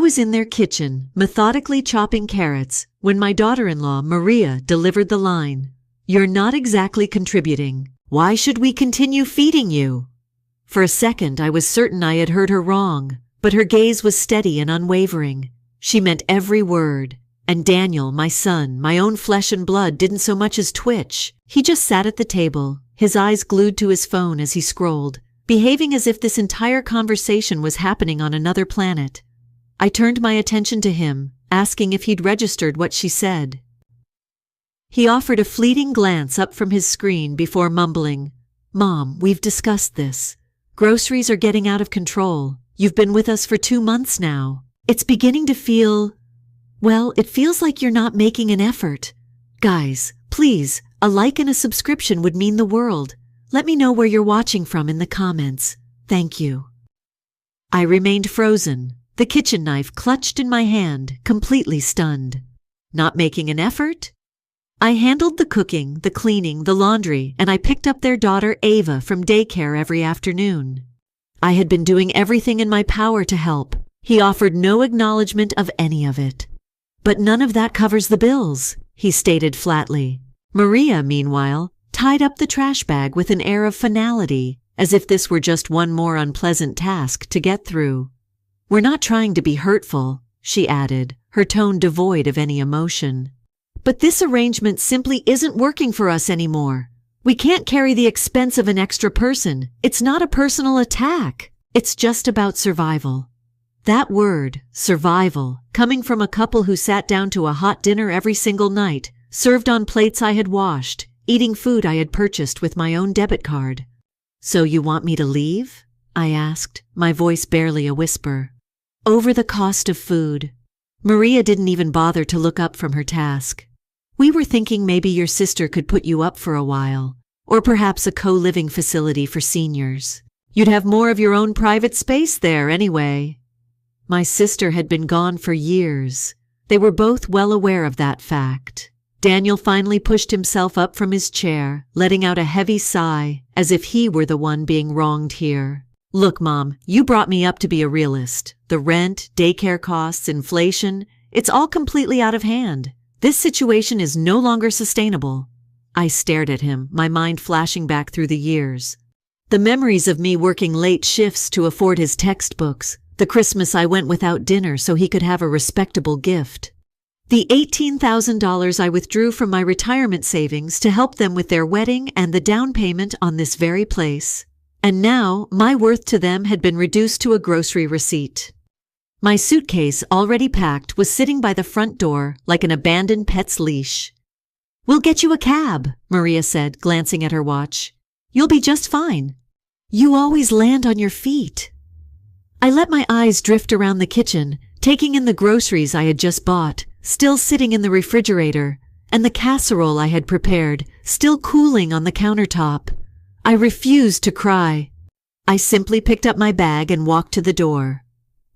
was in their kitchen, methodically chopping carrots, when my daughter-in-law, Maria, delivered the line, "You're not exactly contributing. Why should we continue feeding you?" For a second, I was certain I had heard her wrong, but her gaze was steady and unwavering. She meant every word. And Daniel, my son, my own flesh and blood, didn't so much as twitch. He just sat at the table, his eyes glued to his phone as he scrolled, behaving as if this entire conversation was happening on another planet. I turned my attention to him, asking if he'd registered what she said. He offered a fleeting glance up from his screen before mumbling, "Mom, we've discussed this. Groceries are getting out of control. You've been with us for 2 months now. It's beginning to feel... well, it feels like you're not making an effort. Guys, please, a like and a subscription would mean the world. Let me know where you're watching from in the comments. Thank you." I remained frozen, the kitchen knife clutched in my hand, completely stunned. Not making an effort? I handled the cooking, the cleaning, the laundry, and I picked up their daughter Ava from daycare every afternoon. I had been doing everything in my power to help. He offered no acknowledgement of any of it. "But none of that covers the bills," he stated flatly. Maria, meanwhile, tied up the trash bag with an air of finality, as if this were just one more unpleasant task to get through. "We're not trying to be hurtful," she added, her tone devoid of any emotion. "But this arrangement simply isn't working for us anymore. We can't carry the expense of an extra person. It's not a personal attack. It's just about survival." That word, survival, coming from a couple who sat down to a hot dinner every single night, served on plates I had washed, eating food I had purchased with my own debit card. "So you want me to leave?" I asked, my voice barely a whisper. "Over the cost of food." Maria didn't even bother to look up from her task. "We were thinking maybe your sister could put you up for a while, or perhaps a co-living facility for seniors. You'd have more of your own private space there anyway." My sister had been gone for years. They were both well aware of that fact. Daniel finally pushed himself up from his chair, letting out a heavy sigh, as if he were the one being wronged here. "Look, Mom, you brought me up to be a realist. The rent, daycare costs, inflation, it's all completely out of hand. This situation is no longer sustainable." I stared at him, my mind flashing back through the years. The memories of me working late shifts to afford his textbooks, the Christmas I went without dinner so he could have a respectable gift, the $18,000 I withdrew from my retirement savings to help them with their wedding and the down payment on this very place. And now my worth to them had been reduced to a grocery receipt. My suitcase, already packed, was sitting by the front door like an abandoned pet's leash. "We'll get you a cab," Maria said, glancing at her watch. "You'll be just fine. You always land on your feet." I let my eyes drift around the kitchen, taking in the groceries I had just bought, still sitting in the refrigerator, and the casserole I had prepared, still cooling on the countertop. I refused to cry. I simply picked up my bag and walked to the door.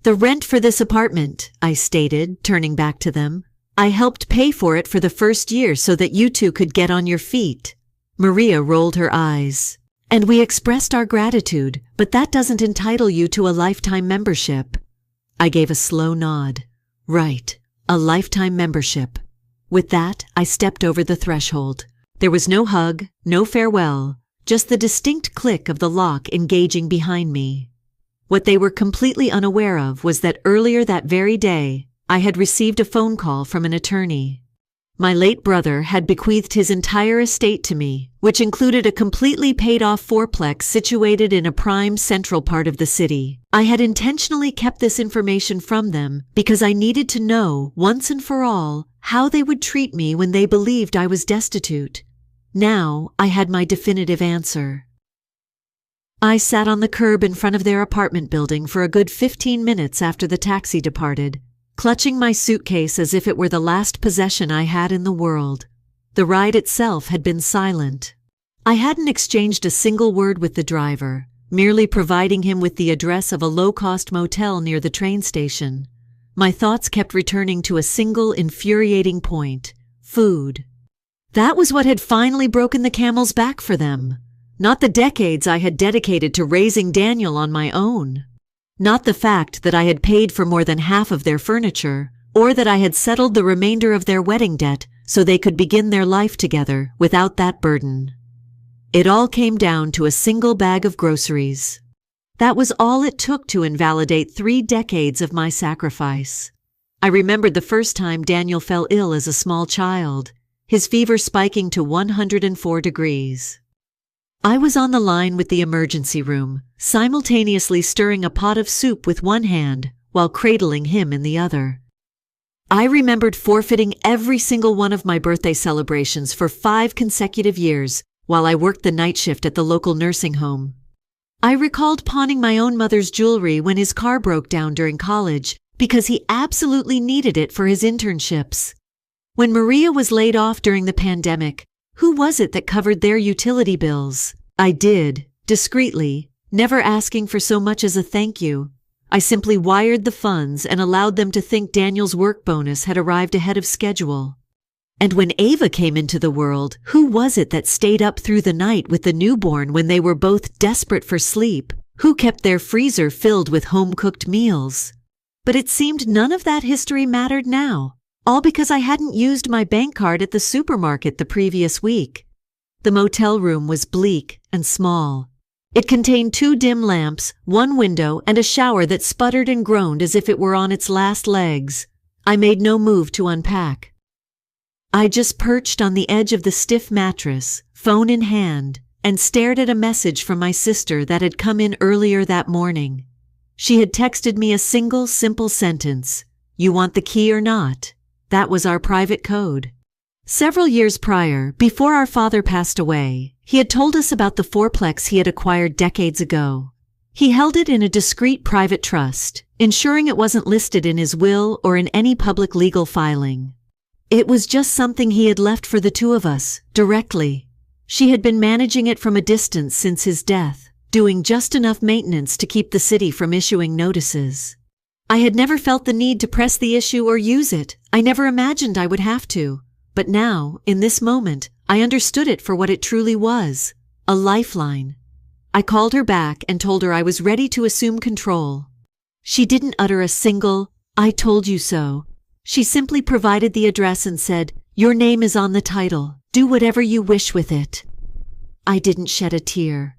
"The rent for this apartment," I stated, turning back to them. "I helped pay for it for the first year so that you two could get on your feet." Maria rolled her eyes. "And we expressed our gratitude, but that doesn't entitle you to a lifetime membership." I gave a slow nod. Right, a lifetime membership. With that, I stepped over the threshold. There was no hug, no farewell, just the distinct click of the lock engaging behind me. What they were completely unaware of was that earlier that very day, I had received a phone call from an attorney. My late brother had bequeathed his entire estate to me, which included a completely paid-off fourplex situated in a prime central part of the city. I had intentionally kept this information from them because I needed to know, once and for all, how they would treat me when they believed I was destitute. Now I had my definitive answer. I sat on the curb in front of their apartment building for a good 15 minutes after the taxi departed, clutching my suitcase as if it were the last possession I had in the world. The ride itself had been silent. I hadn't exchanged a single word with the driver, merely providing him with the address of a low-cost motel near the train station. My thoughts kept returning to a single infuriating point: food. That was what had finally broken the camel's back for them, not the decades I had dedicated to raising Daniel on my own. Not the fact that I had paid for more than half of their furniture, or that I had settled the remainder of their wedding debt so they could begin their life together without that burden. It all came down to a single bag of groceries. That was all it took to invalidate 3 decades of my sacrifice. I remembered the first time Daniel fell ill as a small child, his fever spiking to 104 degrees. I was on the line with the emergency room, simultaneously stirring a pot of soup with one hand while cradling him in the other. I remembered forfeiting every single one of my birthday celebrations for 5 consecutive years while I worked the night shift at the local nursing home. I recalled pawning my own mother's jewelry when his car broke down during college because he absolutely needed it for his internships. When Maria was laid off during the pandemic, who was it that covered their utility bills? I did, discreetly, never asking for so much as a thank you. I simply wired the funds and allowed them to think Daniel's work bonus had arrived ahead of schedule. And when Ava came into the world, who was it that stayed up through the night with the newborn when they were both desperate for sleep? Who kept their freezer filled with home-cooked meals? But it seemed none of that history mattered now, all because I hadn't used my bank card at the supermarket the previous week. The motel room was bleak and small. It contained 2 dim lamps, 1 window, and a shower that sputtered and groaned as if it were on its last legs. I made no move to unpack. I just perched on the edge of the stiff mattress, phone in hand, and stared at a message from my sister that had come in earlier that morning. She had texted me a single, simple sentence: "You want the key or not?" That was our private code. Several years prior, before our father passed away, he had told us about the 4-plex he had acquired decades ago. He held it in a discreet private trust, ensuring it wasn't listed in his will or in any public legal filing. It was just something he had left for the 2 of us, directly. She had been managing it from a distance since his death, doing just enough maintenance to keep the city from issuing notices. I had never felt the need to press the issue or use it. I never imagined I would have to. But now, in this moment, I understood it for what it truly was: a lifeline. I called her back and told her I was ready to assume control. She didn't utter a single, "I told you so." She simply provided the address and said, "Your name is on the title. Do whatever you wish with it." I didn't shed a tear.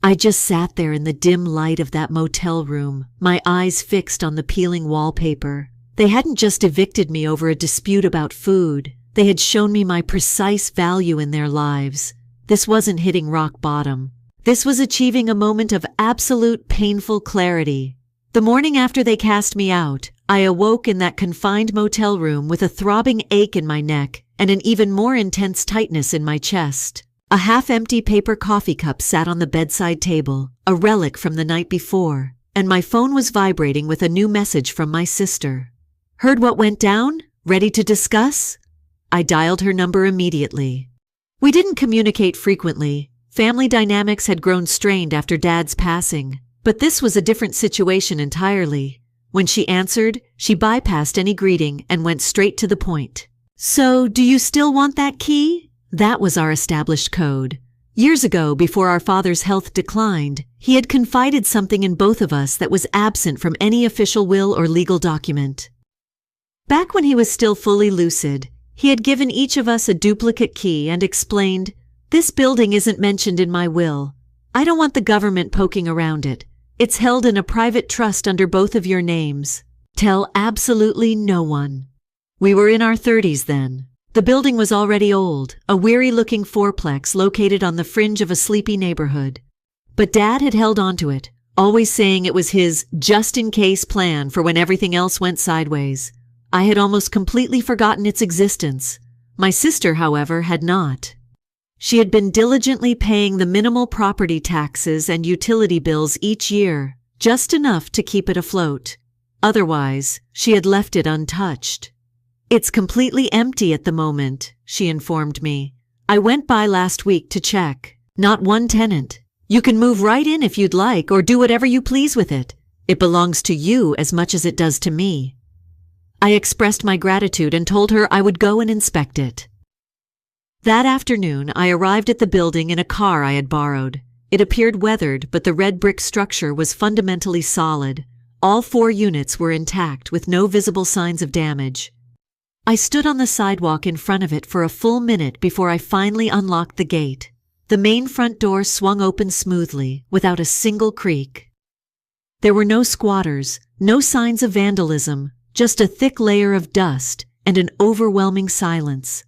I just sat there in the dim light of that motel room, my eyes fixed on the peeling wallpaper. They hadn't just evicted me over a dispute about food. They had shown me my precise value in their lives. This wasn't hitting rock bottom. This was achieving a moment of absolute painful clarity. The morning after they cast me out, I awoke in that confined motel room with a throbbing ache in my neck and an even more intense tightness in my chest. A half-empty paper coffee cup sat on the bedside table, a relic from the night before, and my phone was vibrating with a new message from my sister. "Heard what went down? Ready to discuss?" I dialed her number immediately. We didn't communicate frequently. Family dynamics had grown strained after Dad's passing, but this was a different situation entirely. When she answered, she bypassed any greeting and went straight to the point. "So, do you still want that key?" That was our established code. Years ago, before our father's health declined, he had confided something in both of us that was absent from any official will or legal document. Back when he was still fully lucid, he had given each of us a duplicate key and explained, "This building isn't mentioned in my will. I don't want the government poking around it. It's held in a private trust under both of your names. Tell absolutely no one." We were in our 30s then. The building was already old, a weary-looking 4-plex located on the fringe of a sleepy neighborhood. But Dad had held onto it, always saying it was his just-in-case plan for when everything else went sideways. I had almost completely forgotten its existence. My sister, however, had not. She had been diligently paying the minimal property taxes and utility bills each year, just enough to keep it afloat. Otherwise, she had left it untouched. "It's completely empty at the moment," she informed me. "I went by last week to check. Not one tenant. You can move right in if you'd like or do whatever you please with it. It belongs to you as much as it does to me." I expressed my gratitude and told her I would go and inspect it. That afternoon, I arrived at the building in a car I had borrowed. It appeared weathered, but the red brick structure was fundamentally solid. All 4 units were intact with no visible signs of damage. I stood on the sidewalk in front of it for a full minute before I finally unlocked the gate. The main front door swung open smoothly, without a single creak. There were no squatters, no signs of vandalism, just a thick layer of dust and an overwhelming silence.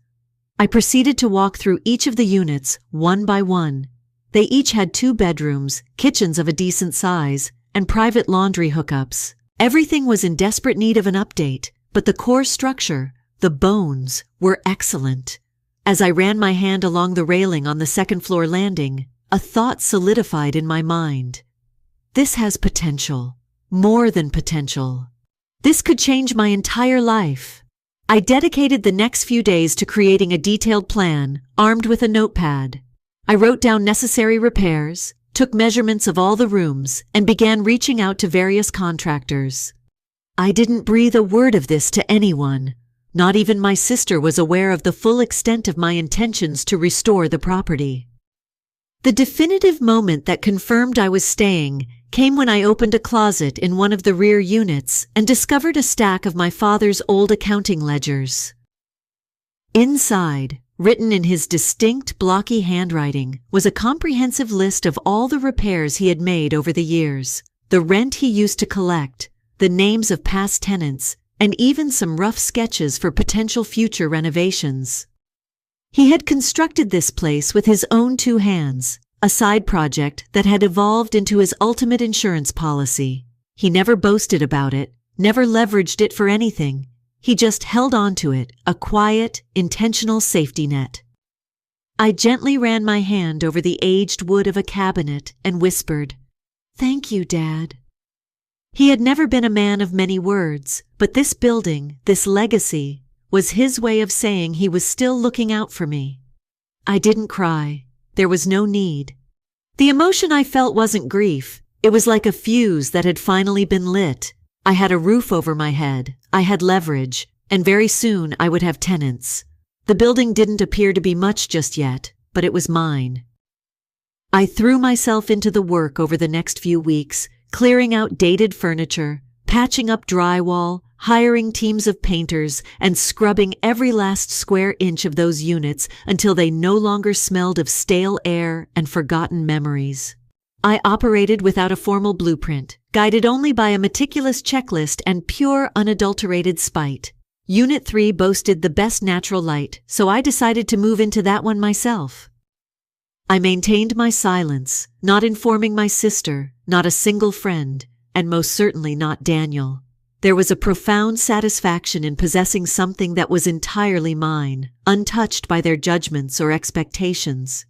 I proceeded to walk through each of the units, one by one. They each had 2 bedrooms, kitchens of a decent size, and private laundry hookups. Everything was in desperate need of an update, but the core structure, the bones, were excellent. As I ran my hand along the railing on the second-floor landing, a thought solidified in my mind. This has potential. More than potential. This could change my entire life. I dedicated the next few days to creating a detailed plan, armed with a notepad. I wrote down necessary repairs, took measurements of all the rooms, and began reaching out to various contractors. I didn't breathe a word of this to anyone. Not even my sister was aware of the full extent of my intentions to restore the property. The definitive moment that confirmed I was staying came when I opened a closet in one of the rear units and discovered a stack of my father's old accounting ledgers. Inside, written in his distinct, blocky handwriting, was a comprehensive list of all the repairs he had made over the years, the rent he used to collect, the names of past tenants, and even some rough sketches for potential future renovations. He had constructed this place with his own 2 hands, a side project that had evolved into his ultimate insurance policy. He never boasted about it, never leveraged it for anything. He just held on to it, a quiet, intentional safety net. I gently ran my hand over the aged wood of a cabinet and whispered, "Thank you, Dad." He had never been a man of many words, but this building, this legacy, was his way of saying he was still looking out for me. I didn't cry. There was no need. The emotion I felt wasn't grief. It was like a fuse that had finally been lit. I had a roof over my head. I had leverage, and very soon I would have tenants. The building didn't appear to be much just yet, but it was mine. I threw myself into the work over the next few weeks, clearing out dated furniture, patching up drywall, hiring teams of painters, and scrubbing every last square inch of those units until they no longer smelled of stale air and forgotten memories. I operated without a formal blueprint, guided only by a meticulous checklist and pure, unadulterated spite. Unit 3 boasted the best natural light, so I decided to move into that one myself. I maintained my silence, not informing my sister, not a single friend, and most certainly not Daniel. There was a profound satisfaction in possessing something that was entirely mine, untouched by their judgments or expectations.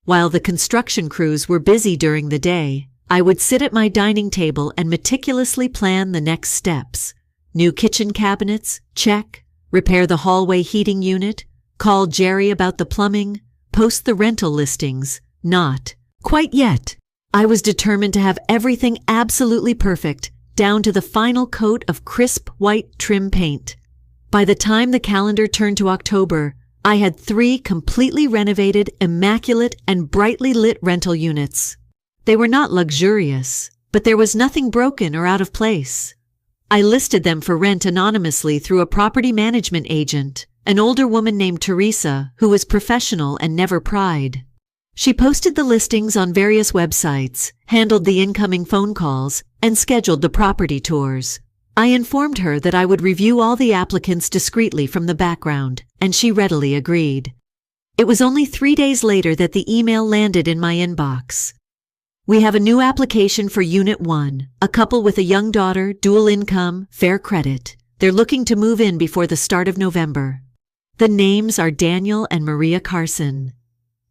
While the construction crews were busy during the day, I would sit at my dining table and meticulously plan the next steps. New kitchen cabinets? Check. Repair the hallway heating unit? Call Jerry about the plumbing? Post the rental listings? Not quite yet. I was determined to have everything absolutely perfect, down to the final coat of crisp white trim paint. By the time the calendar turned to October, I had 3 completely renovated, immaculate, and brightly lit rental units. They were not luxurious, but there was nothing broken or out of place. I listed them for rent anonymously through a property management agent, an older woman named Teresa, who was professional and never pried. She posted the listings on various websites, handled the incoming phone calls, and scheduled the property tours. I informed her that I would review all the applicants discreetly from the background, and she readily agreed. It was only 3 days later that the email landed in my inbox. We have a new application for Unit 1, a couple with a young daughter, dual income, fair credit. They're looking to move in before the start of November. The names are Daniel and Maria Carson.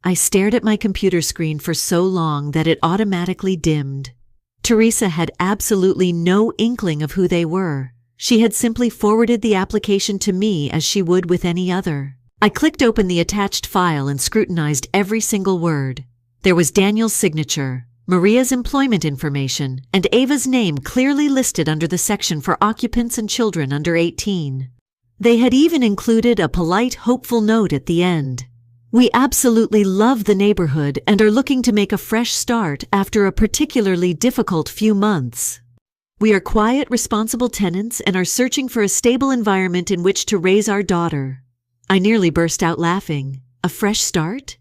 I stared at my computer screen for so long that it automatically dimmed. Teresa had absolutely no inkling of who they were. She had simply forwarded the application to me as she would with any other. I clicked open the attached file and scrutinized every single word. There was Daniel's signature, Maria's employment information, and Ava's name clearly listed under the section for occupants and children under 18. They had even included a polite, hopeful note at the end. We absolutely love the neighborhood and are looking to make a fresh start after a particularly difficult few months. We are quiet, responsible tenants and are searching for a stable environment in which to raise our daughter." I nearly burst out laughing. A fresh start?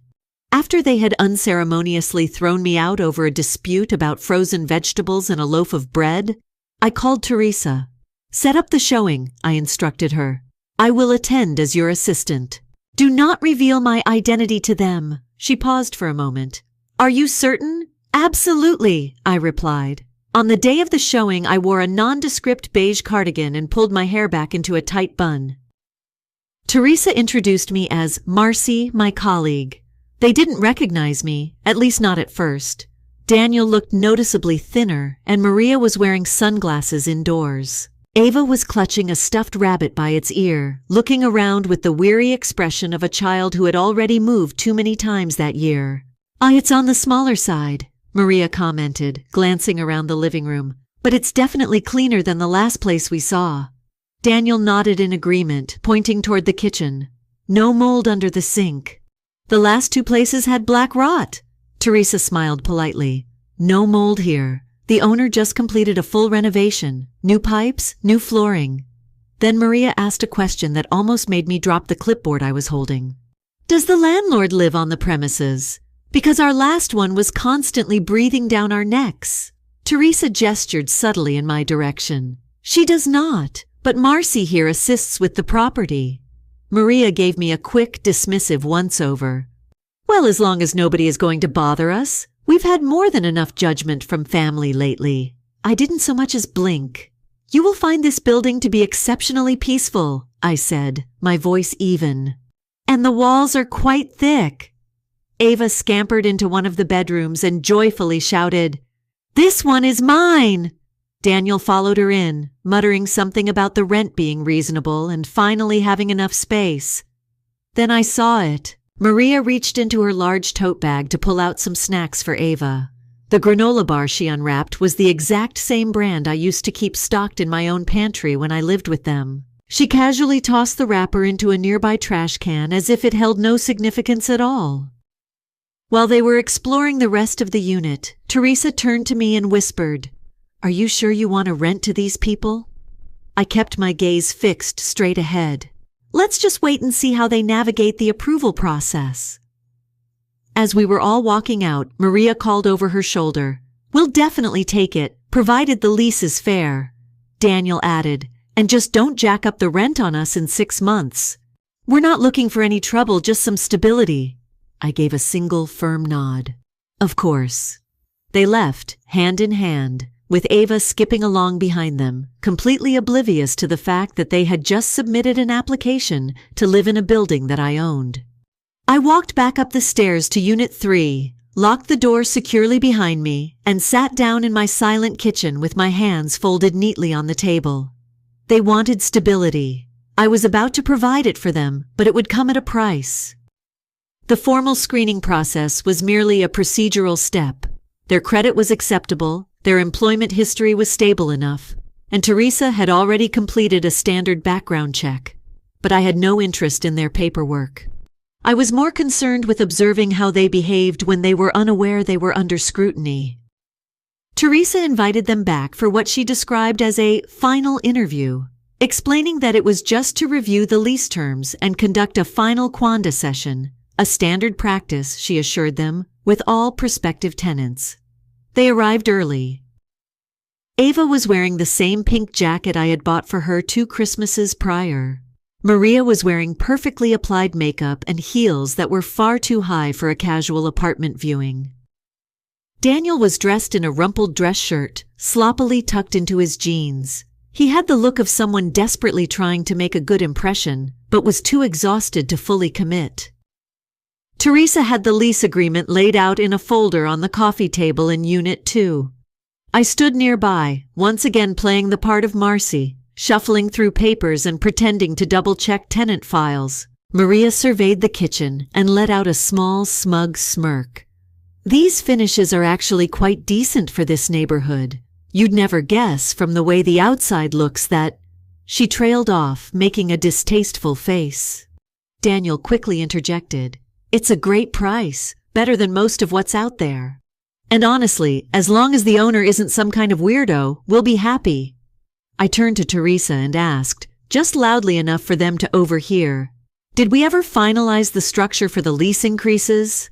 After they had unceremoniously thrown me out over a dispute about frozen vegetables and a loaf of bread, I called Teresa. "Set up the showing," I instructed her. "I will attend as your assistant. Do not reveal my identity to them." She paused for a moment. "Are you certain?" "Absolutely," I replied. On the day of the showing, I wore a nondescript beige cardigan and pulled my hair back into a tight bun. Teresa introduced me as Marcy, my colleague. They didn't recognize me, at least not at first. Daniel looked noticeably thinner, and Maria was wearing sunglasses indoors. Ava was clutching a stuffed rabbit by its ear, looking around with the weary expression of a child who had already moved too many times that year. It's on the smaller side," Maria commented, glancing around the living room. "But it's definitely cleaner than the last place we saw." Daniel nodded in agreement, pointing toward the kitchen. "No mold under the sink." "The last two places had black rot." Teresa smiled politely. "No mold here. The owner just completed a full renovation. New pipes, new flooring." Then Maria asked a question that almost made me drop the clipboard I was holding. "Does the landlord live on the premises? Because our last one was constantly breathing down our necks." Teresa gestured subtly in my direction. "She does not, but Marcy here assists with the property." Maria gave me a quick, dismissive once-over. "Well, as long as nobody is going to bother us. We've had more than enough judgment from family lately." I didn't so much as blink. "You will find this building to be exceptionally peaceful," I said, my voice even. "And the walls are quite thick." Ava scampered into one of the bedrooms and joyfully shouted, "This one is mine!" Daniel followed her in, muttering something about the rent being reasonable and finally having enough space. Then I saw it. Maria reached into her large tote bag to pull out some snacks for Ava. The granola bar she unwrapped was the exact same brand I used to keep stocked in my own pantry when I lived with them. She casually tossed the wrapper into a nearby trash can as if it held no significance at all. While they were exploring the rest of the unit, Teresa turned to me and whispered, "Are you sure you want to rent to these people?" I kept my gaze fixed straight ahead. "Let's just wait and see how they navigate the approval process." As we were all walking out, Maria called over her shoulder, "We'll definitely take it, provided the lease is fair." Daniel added, "And just don't jack up the rent on us in 6 months. We're not looking for any trouble, just some stability." I gave a single firm nod. Of course. They left, hand in hand, with Ava skipping along behind them, completely oblivious to the fact that they had just submitted an application to live in a building that I owned. I walked back up the stairs to Unit 3, locked the door securely behind me, and sat down in my silent kitchen with my hands folded neatly on the table. They wanted stability. I was about to provide it for them, but it would come at a price. The formal screening process was merely a procedural step. Their credit was acceptable, their employment history was stable enough, and Teresa had already completed a standard background check. But I had no interest in their paperwork. I was more concerned with observing how they behaved when they were unaware they were under scrutiny. Teresa invited them back for what she described as a final interview, explaining that it was just to review the lease terms and conduct a final quanda session, a standard practice, she assured them, with all prospective tenants. They arrived early. Ava was wearing the same pink jacket I had bought for her 2 Christmases prior. Maria was wearing perfectly applied makeup and heels that were far too high for a casual apartment viewing. Daniel was dressed in a rumpled dress shirt, sloppily tucked into his jeans. He had the look of someone desperately trying to make a good impression, but was too exhausted to fully commit. Teresa had the lease agreement laid out in a folder on the coffee table in Unit 2. I stood nearby, once again playing the part of Marcy, shuffling through papers and pretending to double-check tenant files. Maria surveyed the kitchen and let out a small, smug smirk. "These finishes are actually quite decent for this neighborhood. You'd never guess from the way the outside looks that—" She trailed off, making a distasteful face. Daniel quickly interjected, "It's a great price, better than most of what's out there." And honestly, as long as the owner isn't some kind of weirdo, we'll be happy. I turned to Teresa and asked, just loudly enough for them to overhear, did we ever finalize the structure for the lease increases?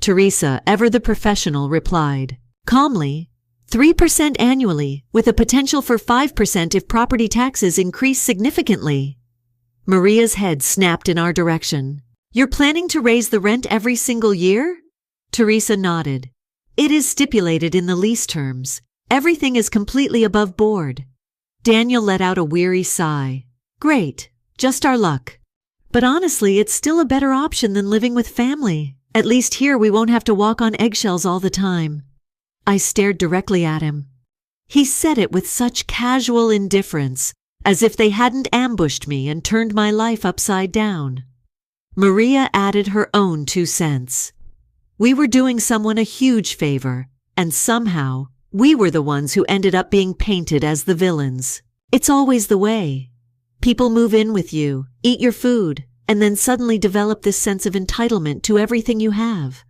Teresa, ever the professional, replied, calmly, 3% annually, with a potential for 5% if property taxes increase significantly. Maria's head snapped in our direction. You're planning to raise the rent every single year? Teresa nodded. It is stipulated in the lease terms. Everything is completely above board. Daniel let out a weary sigh. Great, just our luck. But honestly, it's still a better option than living with family. At least here we won't have to walk on eggshells all the time. I stared directly at him. He said it with such casual indifference, as if they hadn't ambushed me and turned my life upside down. Maria added her own 2 cents. We were doing someone a huge favor, and somehow we were the ones who ended up being painted as the villains. It's always the way. People move in with you, eat your food, and then suddenly develop this sense of entitlement to everything you have.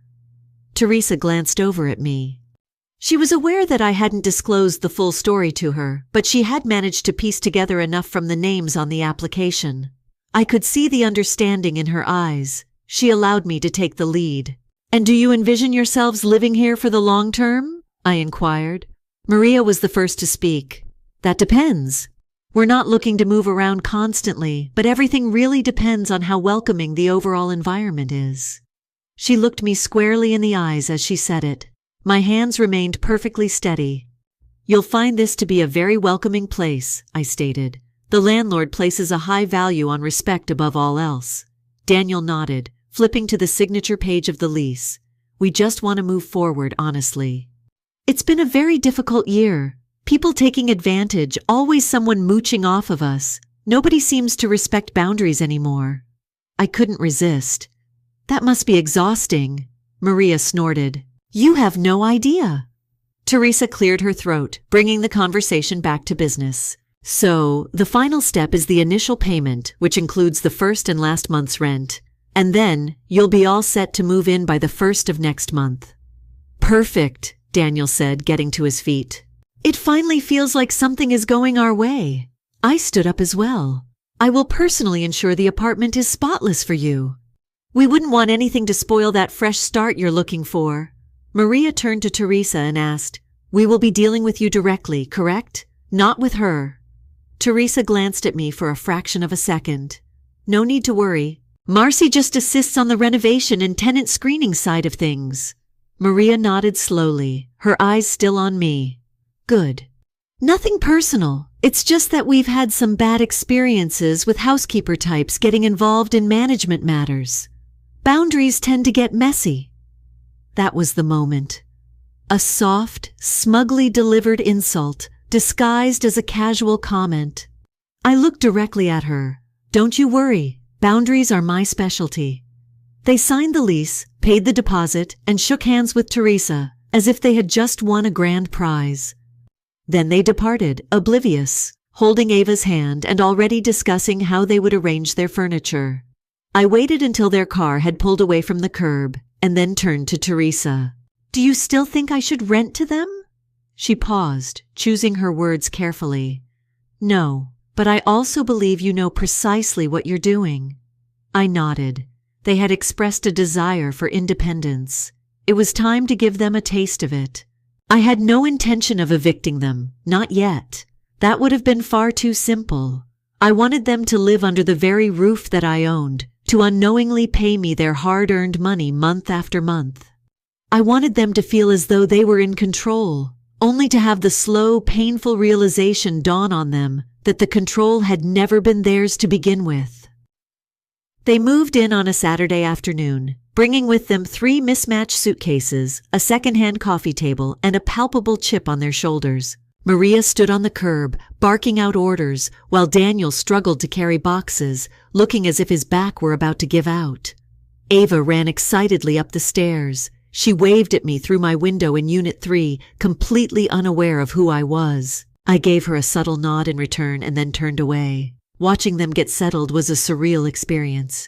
Teresa glanced over at me. She was aware that I hadn't disclosed the full story to her, but she had managed to piece together enough from the names on the application. I could see the understanding in her eyes. She allowed me to take the lead. And do you envision yourselves living here for the long term? I inquired. Maria was the first to speak. That depends. We're not looking to move around constantly, but everything really depends on how welcoming the overall environment is. She looked me squarely in the eyes as she said it. My hands remained perfectly steady. You'll find this to be a very welcoming place, I stated. The landlord places a high value on respect above all else. Daniel nodded, flipping to the signature page of the lease. We just want to move forward, honestly. It's been a very difficult year. People taking advantage, always someone mooching off of us. Nobody seems to respect boundaries anymore. I couldn't resist. That must be exhausting. Maria snorted. You have no idea. Teresa cleared her throat, bringing the conversation back to business. So, the final step is the initial payment, which includes the first and last month's rent. And then, you'll be all set to move in by the 1st of next month. Perfect, Daniel said, getting to his feet. It finally feels like something is going our way. I stood up as well. I will personally ensure the apartment is spotless for you. We wouldn't want anything to spoil that fresh start you're looking for. Maria turned to Teresa and asked, We will be dealing with you directly, correct? Not with her. Teresa glanced at me for a fraction of a second. No need to worry. Marcy just assists on the renovation and tenant screening side of things. Maria nodded slowly, her eyes still on me. Good. Nothing personal. It's just that we've had some bad experiences with housekeeper types getting involved in management matters. Boundaries tend to get messy. That was the moment. A soft, smugly delivered insult, disguised as a casual comment. I looked directly at her. Don't you worry. Boundaries are my specialty. They signed the lease, paid the deposit, and shook hands with Teresa, as if they had just won a grand prize. Then they departed, oblivious, holding Ava's hand and already discussing how they would arrange their furniture. I waited until their car had pulled away from the curb, and then turned to Teresa. Do you still think I should rent to them? She paused, choosing her words carefully. No, but I also believe you know precisely what you're doing. I nodded. They had expressed a desire for independence. It was time to give them a taste of it. I had no intention of evicting them, not yet. That would have been far too simple. I wanted them to live under the very roof that I owned, to unknowingly pay me their hard-earned money month after month. I wanted them to feel as though they were in control, only to have the slow, painful realization dawn on them that the control had never been theirs to begin with. They moved in on a Saturday afternoon, bringing with them 3 mismatched suitcases, a second-hand coffee table, and a palpable chip on their shoulders. Maria stood on the curb, barking out orders, while Daniel struggled to carry boxes, looking as if his back were about to give out. Ava ran excitedly up the stairs. She waved at me through my window in Unit 3, completely unaware of who I was. I gave her a subtle nod in return and then turned away. Watching them get settled was a surreal experience.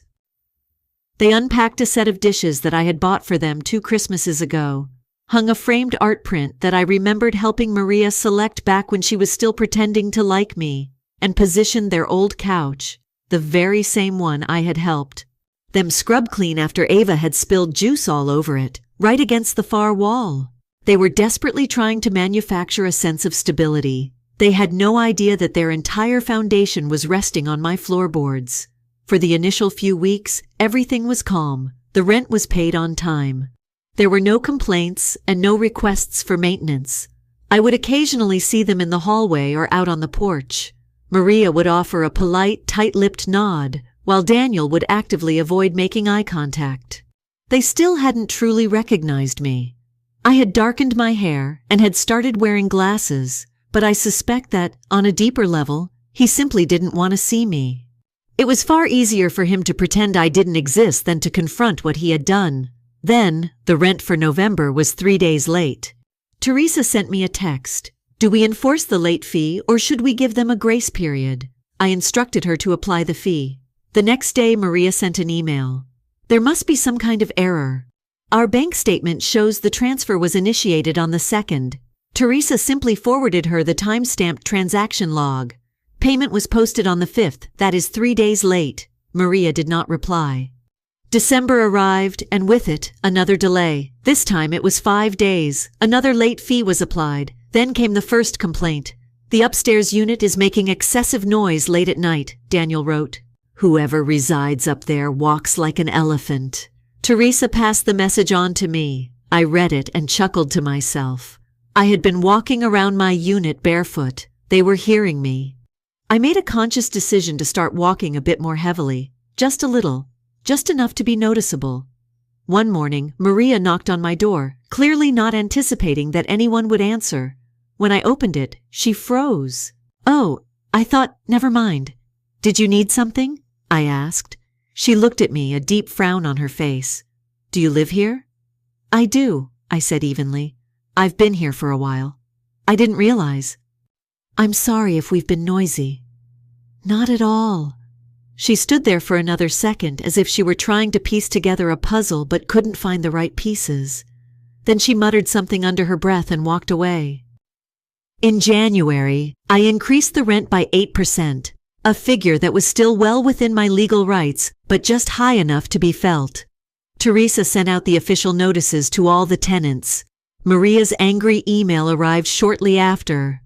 They unpacked a set of dishes that I had bought for them 2 Christmases ago. hung a framed art print that I remembered helping Maria select back when she was still pretending to like me, and positioned their old couch, the very same one I had helped them scrub clean after Ava had spilled juice all over it, right against the far wall. They were desperately trying to manufacture a sense of stability. They had no idea that their entire foundation was resting on my floorboards. For the initial few weeks, everything was calm. The rent was paid on time. There were no complaints and no requests for maintenance. I would occasionally see them in the hallway or out on the porch. Maria would offer a polite, tight-lipped nod, while Daniel would actively avoid making eye contact. They still hadn't truly recognized me. I had darkened my hair and had started wearing glasses, but I suspect that, on a deeper level, he simply didn't want to see me. It was far easier for him to pretend I didn't exist than to confront what he had done. Then, the rent for November was 3 days late. Teresa sent me a text. Do we enforce the late fee or should we give them a grace period? I instructed her to apply the fee. The next day, Maria sent an email. There must be some kind of error. Our bank statement shows the transfer was initiated on the 2nd. Teresa simply forwarded her the time-stamped transaction log. Payment was posted on the 5th, that is 3 days late. Maria did not reply. December arrived, and with it, another delay. This time it was 5 days. Another late fee was applied. Then came the first complaint. The upstairs unit is making excessive noise late at night, Daniel wrote. Whoever resides up there walks like an elephant. Teresa passed the message on to me. I read it and chuckled to myself. I had been walking around my unit barefoot. They were hearing me. I made a conscious decision to start walking a bit more heavily. Just a little. Just enough to be noticeable. One morning, Maria knocked on my door, clearly not anticipating that anyone would answer. When I opened it, she froze. Oh, I thought, never mind. Did you need something? I asked. She looked at me, a deep frown on her face. Do you live here? I do, I said evenly. I've been here for a while. I didn't realize. I'm sorry if we've been noisy. Not at all. She stood there for another second as if she were trying to piece together a puzzle but couldn't find the right pieces. Then she muttered something under her breath and walked away. In January, I increased the rent by 8%, a figure that was still well within my legal rights, but just high enough to be felt. Teresa sent out the official notices to all the tenants. Maria's angry email arrived shortly after.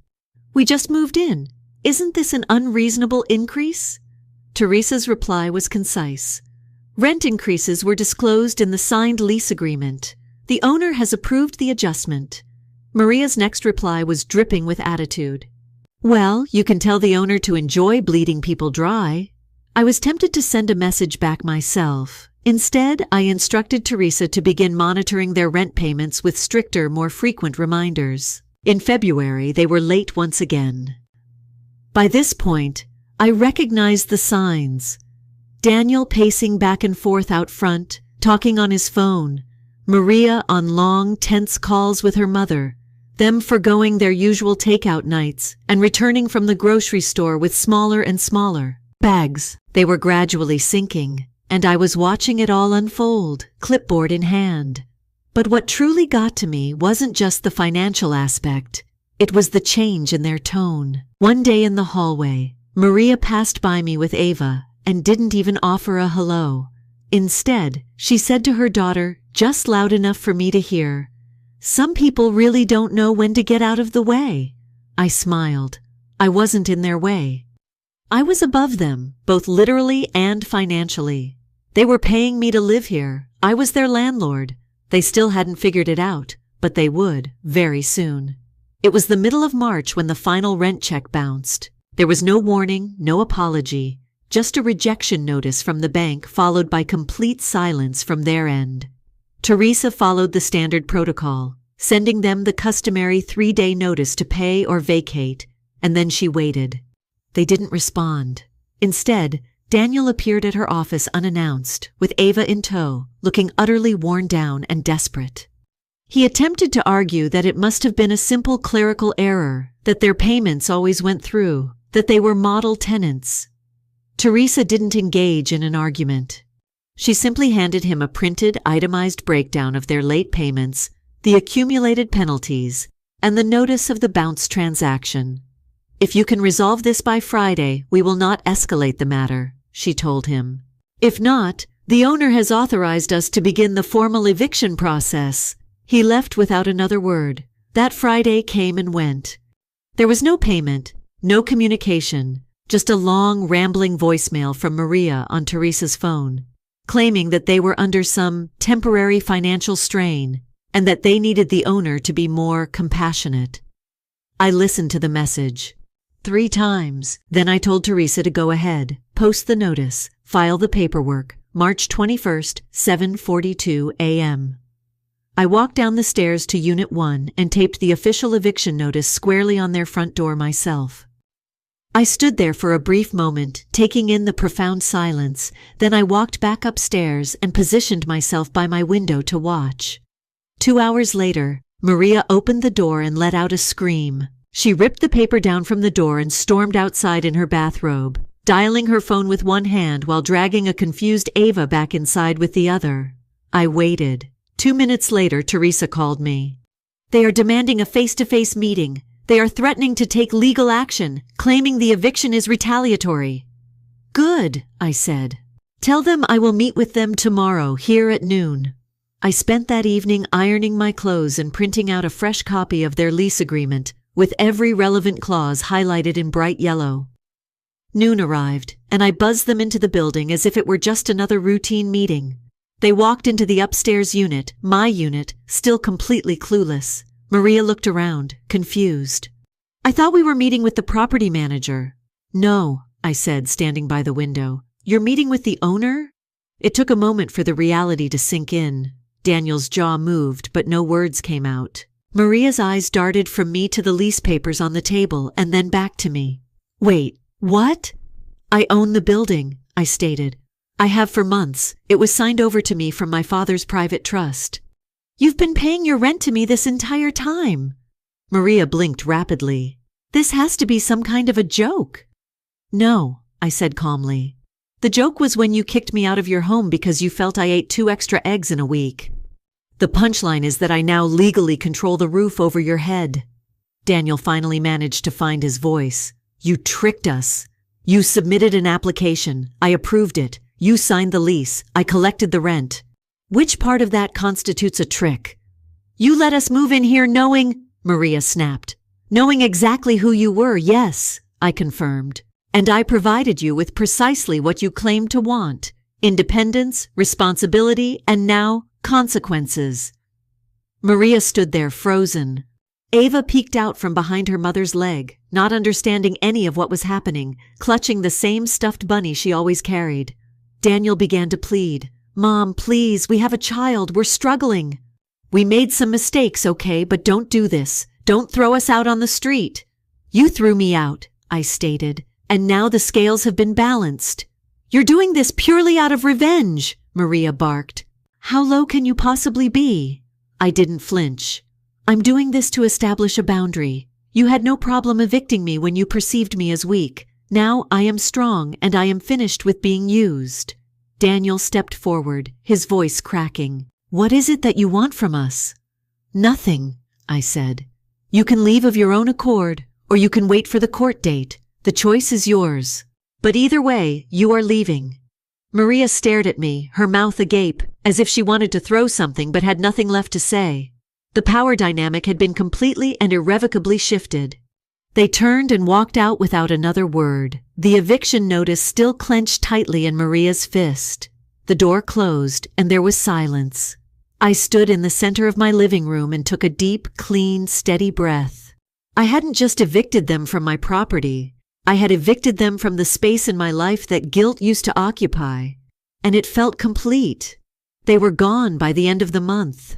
We just moved in. Isn't this an unreasonable increase? Teresa's reply was concise. Rent increases were disclosed in the signed lease agreement. The owner has approved the adjustment. Maria's next reply was dripping with attitude. Well, you can tell the owner to enjoy bleeding people dry. I was tempted to send a message back myself. Instead, I instructed Teresa to begin monitoring their rent payments with stricter, more frequent reminders. In February, they were late once again. By this point, I recognized the signs. Daniel pacing back and forth out front, talking on his phone. Maria on long, tense calls with her mother. Them forgoing their usual takeout nights and returning from the grocery store with smaller and smaller bags. They were gradually sinking, and I was watching it all unfold, clipboard in hand. But what truly got to me wasn't just the financial aspect. It was the change in their tone. One day in the hallway, Maria passed by me with Ava and didn't even offer a hello. Instead, she said to her daughter, just loud enough for me to hear, "Some people really don't know when to get out of the way." I smiled. I wasn't in their way. I was above them, both literally and financially. They were paying me to live here. I was their landlord. They still hadn't figured it out, but they would, very soon. It was the middle of March when the final rent check bounced. There was no warning, no apology, just a rejection notice from the bank followed by complete silence from their end. Teresa followed the standard protocol, sending them the customary 3-day notice to pay or vacate, and then she waited. They didn't respond. Instead, Daniel appeared at her office unannounced, with Ava in tow, looking utterly worn down and desperate. He attempted to argue that it must have been a simple clerical error, that their payments always went through, that they were model tenants. Teresa didn't engage in an argument. She simply handed him a printed, itemized breakdown of their late payments, the accumulated penalties, and the notice of the bounce transaction. If you can resolve this by Friday, we will not escalate the matter, she told him. If not, the owner has authorized us to begin the formal eviction process. He left without another word. That Friday came and went. There was no payment, no communication, just a long, rambling voicemail from Maria on Teresa's phone, claiming that they were under some temporary financial strain and that they needed the owner to be more compassionate. I listened to the message 3 times. Then I told Teresa to go ahead, post the notice, file the paperwork, March 21st, 7:42 a.m. I walked down the stairs to Unit 1 and taped the official eviction notice squarely on their front door myself. I stood there for a brief moment, taking in the profound silence. Then I walked back upstairs and positioned myself by my window to watch. 2 hours later, Maria opened the door and let out a scream. She ripped the paper down from the door and stormed outside in her bathrobe, dialing her phone with one hand while dragging a confused Ava back inside with the other. I waited. 2 minutes later, Teresa called me. They are demanding a face-to-face meeting. They are threatening to take legal action, claiming the eviction is retaliatory. Good, I said. Tell them I will meet with them tomorrow, here at noon. I spent that evening ironing my clothes and printing out a fresh copy of their lease agreement, with every relevant clause highlighted in bright yellow. Noon arrived, and I buzzed them into the building as if it were just another routine meeting. They walked into the upstairs unit, my unit, still completely clueless. Maria looked around, confused. I thought we were meeting with the property manager. No, I said, standing by the window. You're meeting with the owner? It took a moment for the reality to sink in. Daniel's jaw moved, but no words came out. Maria's eyes darted from me to the lease papers on the table and then back to me. Wait, what? I own the building, I stated. I have for months. It was signed over to me from my father's private trust. You've been paying your rent to me this entire time. Maria blinked rapidly. This has to be some kind of a joke. No, I said calmly. The joke was when you kicked me out of your home because you felt I ate 2 extra eggs in a week. The punchline is that I now legally control the roof over your head. Daniel finally managed to find his voice. You tricked us. You submitted an application. I approved it. You signed the lease. I collected the rent. Which part of that constitutes a trick? You let us move in here knowing, Maria snapped. Knowing exactly who you were, yes, I confirmed. And I provided you with precisely what you claimed to want. Independence, responsibility, and now consequences. Maria stood there frozen. Ava peeked out from behind her mother's leg, not understanding any of what was happening, clutching the same stuffed bunny she always carried. Daniel began to plead. Mom, please, we have a child. We're struggling. We made some mistakes, okay, but don't do this. Don't throw us out on the street. You threw me out, I stated, and now the scales have been balanced. You're doing this purely out of revenge, Maria barked. How low can you possibly be? I didn't flinch. I'm doing this to establish a boundary. You had no problem evicting me when you perceived me as weak. Now I am strong and I am finished with being used. Daniel stepped forward, his voice cracking. What is it that you want from us? Nothing, I said. You can leave of your own accord, or you can wait for the court date. The choice is yours. But either way, you are leaving. Maria stared at me, her mouth agape, as if she wanted to throw something but had nothing left to say. The power dynamic had been completely and irrevocably shifted. They turned and walked out without another word, the eviction notice still clenched tightly in Maria's fist. The door closed, and there was silence. I stood in the center of my living room and took a deep, clean, steady breath. I hadn't just evicted them from my property. I had evicted them from the space in my life that guilt used to occupy, and it felt complete. They were gone by the end of the month.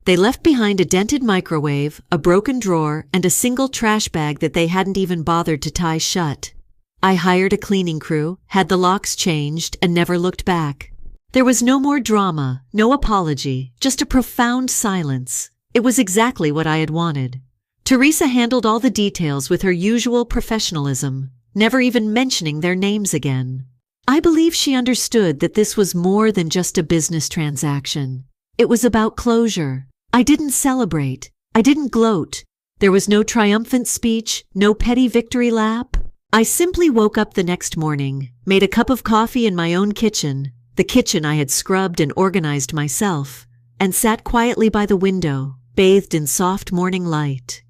They left behind a dented microwave, a broken drawer, and a single trash bag that they hadn't even bothered to tie shut. I hired a cleaning crew, had the locks changed, and never looked back. There was no more drama, no apology, just a profound silence. It was exactly what I had wanted. Teresa handled all the details with her usual professionalism, never even mentioning their names again. I believe she understood that this was more than just a business transaction. It was about closure, I didn't celebrate. I didn't gloat. There was no triumphant speech, no petty victory lap. I simply woke up the next morning, made a cup of coffee in my own kitchen, the kitchen I had scrubbed and organized myself, and sat quietly by the window, bathed in soft morning light.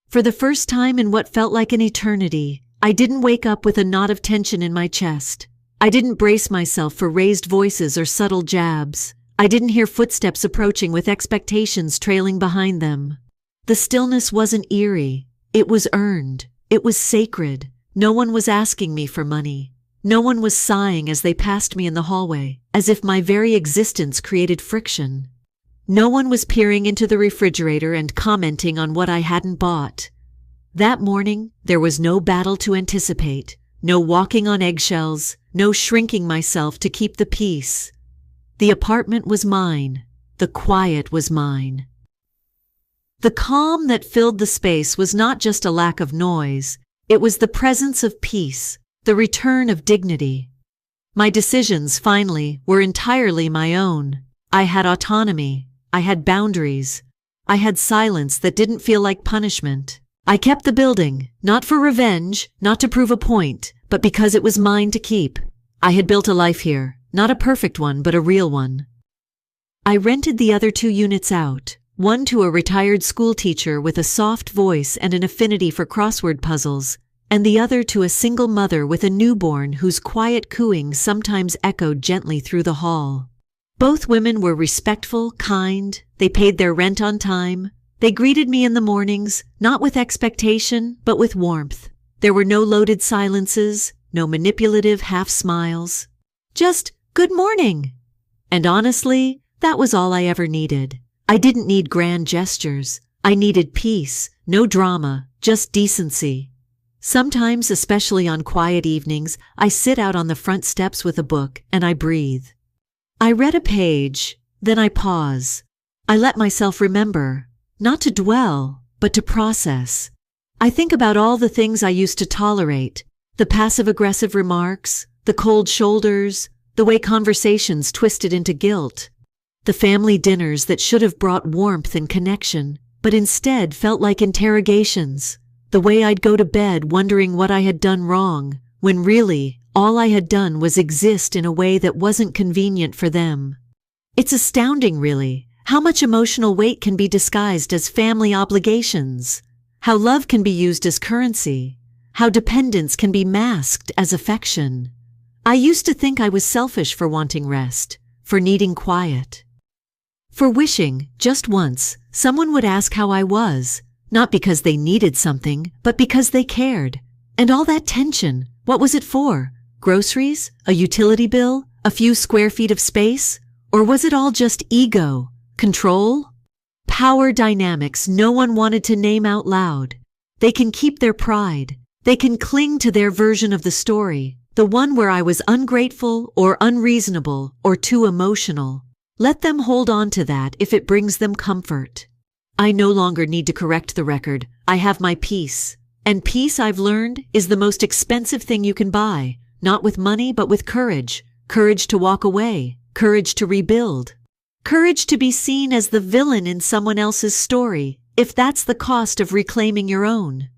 For the first time in what felt like an eternity, I didn't wake up with a knot of tension in my chest. I didn't brace myself for raised voices or subtle jabs. I didn't hear footsteps approaching with expectations trailing behind them. The stillness wasn't eerie. It was earned. It was sacred. No one was asking me for money. No one was sighing as they passed me in the hallway, as if my very existence created friction. No one was peering into the refrigerator and commenting on what I hadn't bought. That morning, there was no battle to anticipate, no walking on eggshells, no shrinking myself to keep the peace. The apartment was mine. The quiet was mine. The calm that filled the space was not just a lack of noise, it was the presence of peace, the return of dignity. My decisions, finally, were entirely my own. I had autonomy. I had boundaries. I had silence that didn't feel like punishment. I kept the building, not for revenge, not to prove a point, but because it was mine to keep. I had built a life here, not a perfect one, but a real one. I rented the other 2 units out, one to a retired school teacher with a soft voice and an affinity for crossword puzzles, and the other to a single mother with a newborn whose quiet cooing sometimes echoed gently through the hall. Both women were respectful, kind, they paid their rent on time. They greeted me in the mornings, not with expectation, but with warmth. There were no loaded silences, no manipulative half-smiles. Just, "Good morning." And honestly, that was all I ever needed. I didn't need grand gestures. I needed peace, no drama, just decency. Sometimes, especially on quiet evenings, I sit out on the front steps with a book and I breathe. I read a page, then I pause. I let myself remember, not to dwell, but to process. I think about all the things I used to tolerate, the passive-aggressive remarks, the cold shoulders, the way conversations twisted into guilt, the family dinners that should have brought warmth and connection, but instead felt like interrogations, the way I'd go to bed wondering what I had done wrong, when really, all I had done was exist in a way that wasn't convenient for them. It's astounding, really, how much emotional weight can be disguised as family obligations, how love can be used as currency, how dependence can be masked as affection. I used to think I was selfish for wanting rest, for needing quiet, for wishing, just once, someone would ask how I was, not because they needed something, but because they cared. And all that tension, what was it for? Groceries? A utility bill? A few square feet of space? Or was it all just ego? Control? Power dynamics no one wanted to name out loud. They can keep their pride. They can cling to their version of the story, the one where I was ungrateful or unreasonable or too emotional. Let them hold on to that if it brings them comfort. I no longer need to correct the record. I have my peace. And peace, I've learned, is the most expensive thing you can buy, not with money but with courage. Courage to walk away. Courage to rebuild. Courage to be seen as the villain in someone else's story, if that's the cost of reclaiming your own.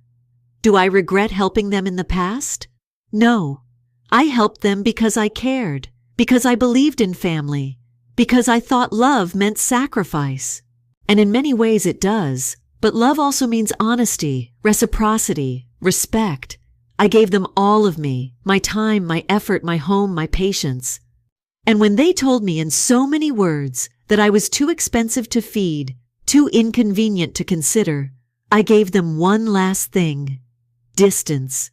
Do I regret helping them in the past? No. I helped them because I cared, because I believed in family, because I thought love meant sacrifice. And in many ways it does, but love also means honesty, reciprocity, respect. I gave them all of me, my time, my effort, my home, my patience. And when they told me in so many words that I was too expensive to feed, too inconvenient to consider, I gave them one last thing: distance.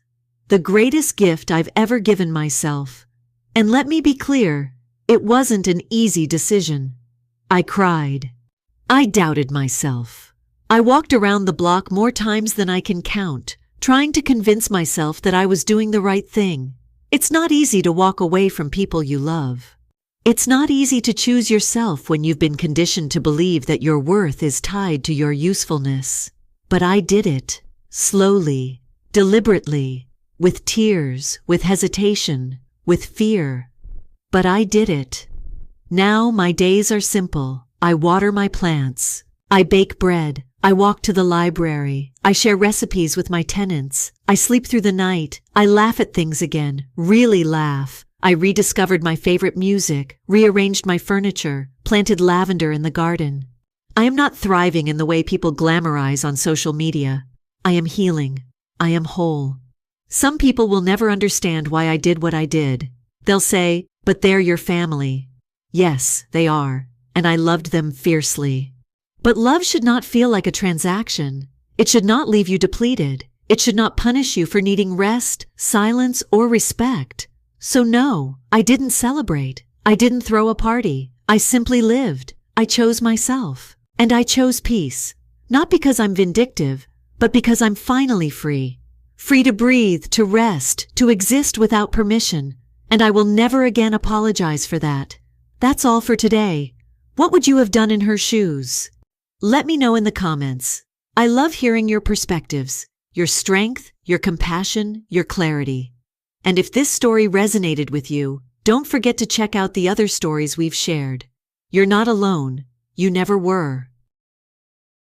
The greatest gift I've ever given myself. And let me be clear, it wasn't an easy decision. I cried. I doubted myself. I walked around the block more times than I can count, trying to convince myself that I was doing the right thing. It's not easy to walk away from people you love. It's not easy to choose yourself when you've been conditioned to believe that your worth is tied to your usefulness. But I did it, slowly, deliberately, with tears, with hesitation, with fear. But I did it. Now my days are simple. I water my plants. I bake bread. I walk to the library. I share recipes with my tenants. I sleep through the night. I laugh at things again, really laugh. I rediscovered my favorite music, rearranged my furniture, planted lavender in the garden. I am not thriving in the way people glamorize on social media. I am healing. I am whole. Some people will never understand why I did what I did. They'll say, "But they're your family." Yes, they are, and I loved them fiercely. But love should not feel like a transaction. It should not leave you depleted. It should not punish you for needing rest, silence, or respect. So no, I didn't celebrate. I didn't throw a party. I simply lived. I chose myself. And I chose peace. Not because I'm vindictive, but because I'm finally free. Free to breathe, to rest, to exist without permission. And I will never again apologize for that. That's all for today. What would you have done in her shoes? Let me know in the comments. I love hearing your perspectives, your strength, your compassion, your clarity. And if this story resonated with you, don't forget to check out the other stories we've shared. You're not alone. You never were.